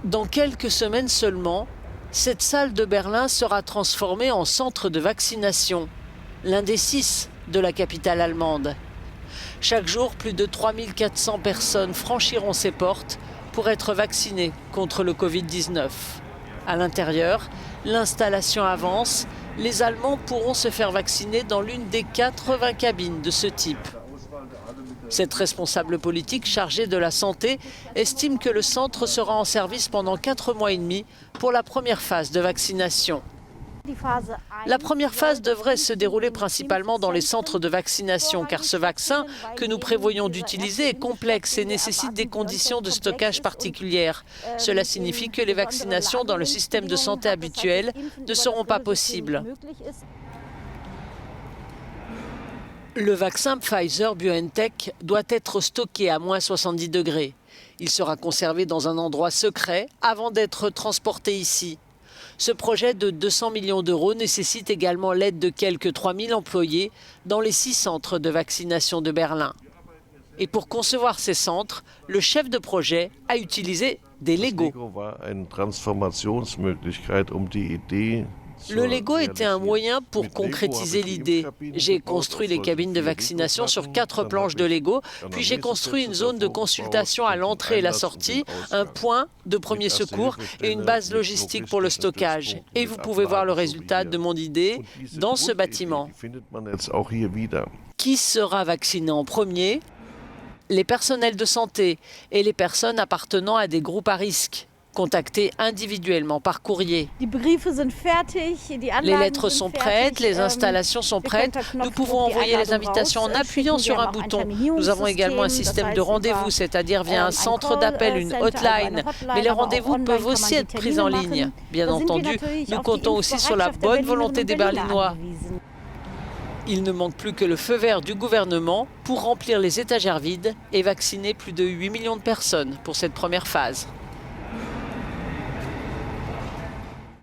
Dans quelques semaines seulement, cette salle de Berlin sera transformée en centre de vaccination, l'un des 6 de la capitale allemande. Chaque jour, plus de 3400 personnes franchiront ses portes pour être vaccinées contre le Covid-19. À l'intérieur, l'installation avance. Les Allemands pourront se faire vacciner dans l'une des 80 cabines de ce type. Cette responsable politique chargée de la santé estime que le centre sera en service pendant 4 mois et demi pour la première phase de vaccination. La première phase devrait se dérouler principalement dans les centres de vaccination car ce vaccin que nous prévoyons d'utiliser est complexe et nécessite des conditions de stockage particulières. Cela signifie que les vaccinations dans le système de santé habituel ne seront pas possibles. Le vaccin Pfizer-BioNTech doit être stocké à moins 70 degrés. Il sera conservé dans un endroit secret avant d'être transporté ici. Ce projet de 200 millions d'euros nécessite également l'aide de quelques 3000 employés dans les 6 centres de vaccination de Berlin. Et pour concevoir ces centres, le chef de projet a utilisé des Lego. Le Lego était un moyen pour concrétiser l'idée. J'ai construit les cabines de vaccination sur 4 planches de Lego, puis j'ai construit une zone de consultation à l'entrée et la sortie, un point de premier secours et une base logistique pour le stockage. Et vous pouvez voir le résultat de mon idée dans ce bâtiment. Qui sera vacciné en premier? Les personnels de santé et les personnes appartenant à des groupes à risque, contactés individuellement par courrier. Les lettres sont prêtes, les installations sont prêtes. Nous pouvons envoyer les invitations en appuyant sur un bouton. Nous avons également un système de rendez-vous, c'est-à-dire via un centre d'appel, une hotline. Mais les rendez-vous peuvent aussi être pris en ligne. Bien entendu, nous comptons aussi sur la bonne volonté des Berlinois. Il ne manque plus que le feu vert du gouvernement pour remplir les étagères vides et vacciner plus de 8 millions de personnes pour cette première phase.